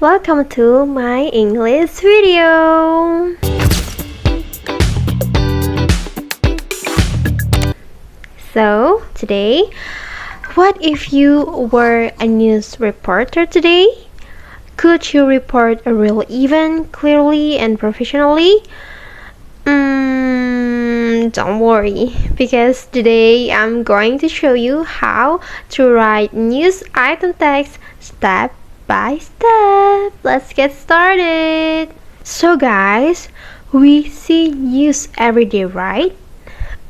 Welcome to my English video. So, today, what if you were a news reporter today? Could you report a real event clearly and professionally? Don't worry, because today I'm going to show you how to write news item text step by step. Let's get started. So guys, we see news every day, right?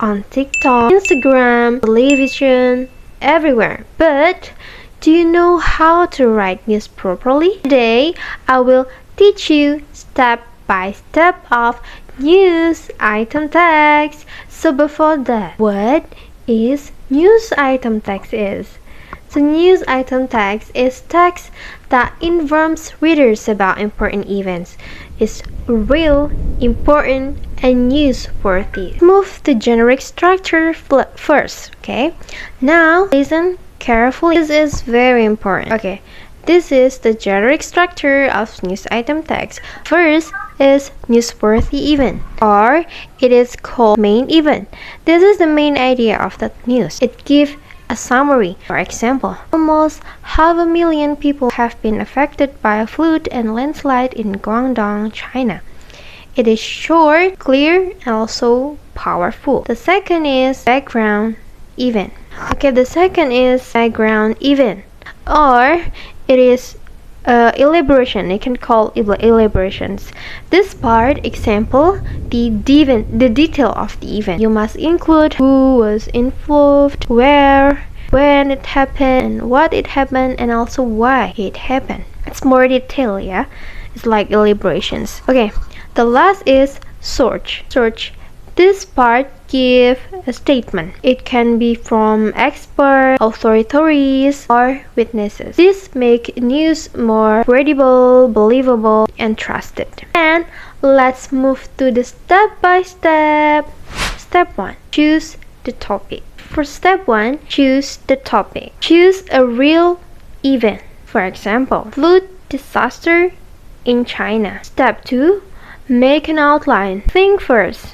On TikTok, Instagram, television, everywhere. But do you know how to write news properly? Today, I will teach you step by step of news item text. So before that, what is news item text is? So news item text is text that informs readers about important events. It's real, important, and newsworthy. Move the generic structure first, okay? Now listen carefully. This is very important. Okay, this is the generic structure of news item text. First is newsworthy event, or it is called main event. This is the main idea of the news. It gives a summary. For example, almost 500,000 people have been affected by a flood and landslide in Guangdong, China. It is short, clear, and also powerful. The second is background event. Okay, the second is background event, or it is elaboration. You can call elaborations. This part, example, the detail of the event. You must include who was involved, where, when it happened, and what it happened, and also why it happened. It's more detail, yeah. It's like elaborations. Okay, the last is search. This part give a statement. It can be from experts, authorities, or witnesses. This make news more credible, believable, and trusted. And let's move to the step by step. Step 1. Choose the topic. For step 1, choose the topic. Choose a real event. For example, flood disaster in China. Step 2. Make an outline. Think first.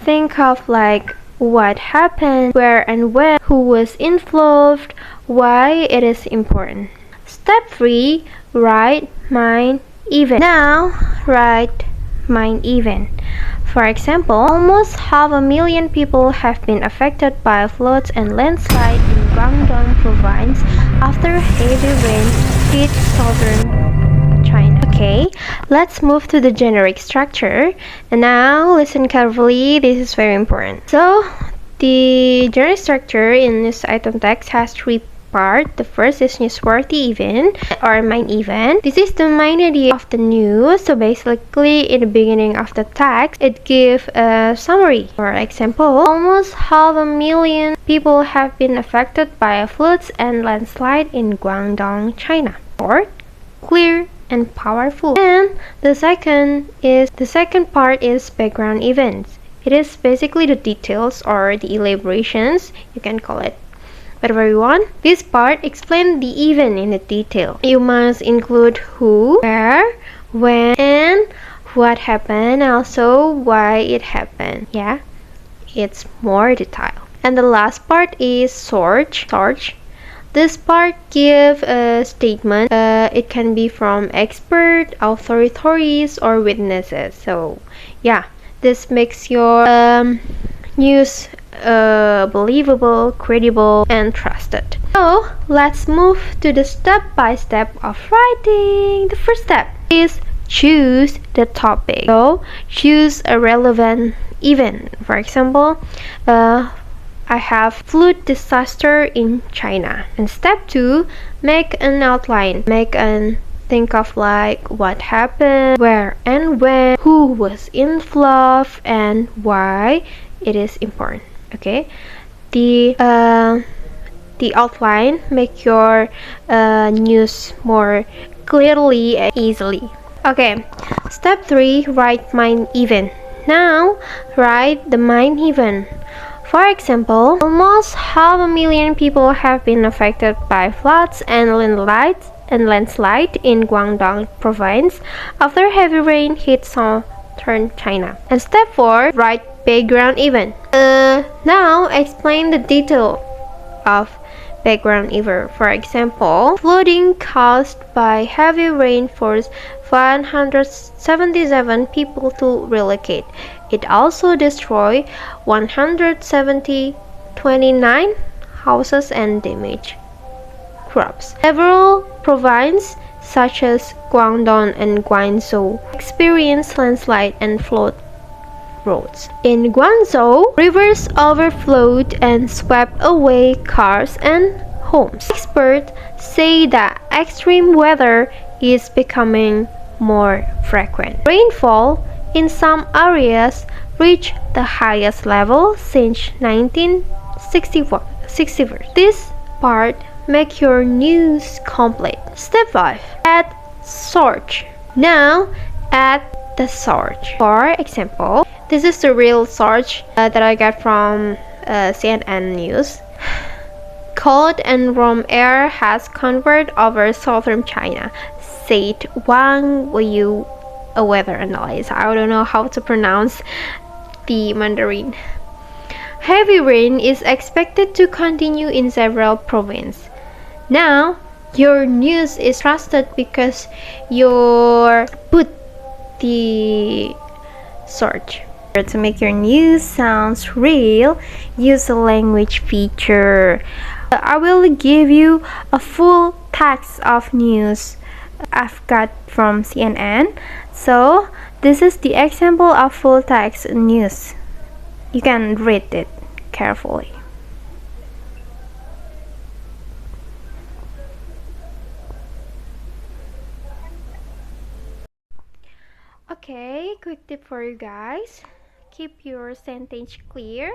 Think of like what happened, where and when, who was involved, why it is important. Step 3. Write main event. Now, write main event. For example, almost 500,000 people have been affected by floods and landslide in Guangdong province after heavy rain hit southern China. Okay, let's move to the generic structure. And now listen carefully, this is very important. So the generic structure in this item text has three parts. The first is newsworthy event or main event. This is the main idea of the news. So basically in the beginning of the text, it gives a summary. For example, almost 500,000 people have been affected by floods and landslide in Guangdong, China. Short, clear, and powerful. And the second part is background events. It is basically the details or the elaborations, you can call it whatever you want. This part explains the event in the detail. You must include who, where, when, and what happened, and also why it happened. Yeah, it's more detailed. And the last part is search. This part gives a statement. It can be from expert, authorities, or witnesses. So yeah, this makes your news believable, credible, and trusted. So let's move to the step by step of writing. The first step is choose the topic. So choose a relevant event. For example, I have flood disaster in China. And step 2, make an outline. Think of like what happened, where and when, who was involved, and why it is important. Okay, the outline make your news more clearly and easily. Okay, step 3, write main event. Now write the main event. For example, almost 500,000 people have been affected by floods and landslides and landslide in Guangdong province after heavy rain hit southern China. And step 4, write background event. Now explain the detail of background event. For example, flooding caused by heavy rain forced 177 people to relocate. It also destroyed 129 houses and damaged crops. Several provinces such as Guangdong and Guangzhou experienced landslide and flood roads. In Guangzhou, rivers overflowed and swept away cars and homes. Experts say that extreme weather is becoming more frequent. Rainfall in some areas reached the highest level since 1961. This part make your news complete. Step 5. Add search. Now add the search. For example, this is the real search that I got from CNN News. Cold and warm air has converged over southern China, said Wang Weiyu, a weather analyst. I don't know how to pronounce the Mandarin. Heavy rain is expected to continue in several provinces. Now, your news is trusted because you put the search. To make your news sounds real, use the language feature. I will give you a full text of news I've got from CNN. So this is the example of full text news. You can read it carefully. Okay, quick tip for you guys. Keep your sentence clear.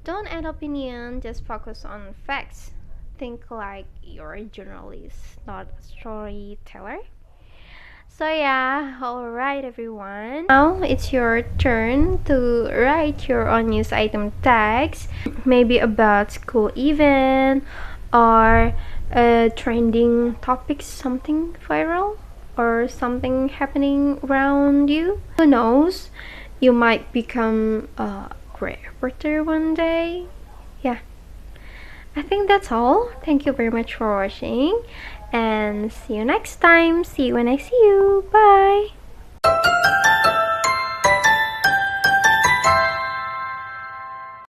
Don't add opinion, just focus on facts. Think like you're a journalist, not a storyteller. So yeah, alright everyone. Now it's your turn to write your own news item tags. Maybe about school event or trending topics, something viral or something happening around you. Who knows? You might become a great reporter one day. Yeah, I think that's all. Thank you very much for watching and see you next time. See you when I see you. Bye.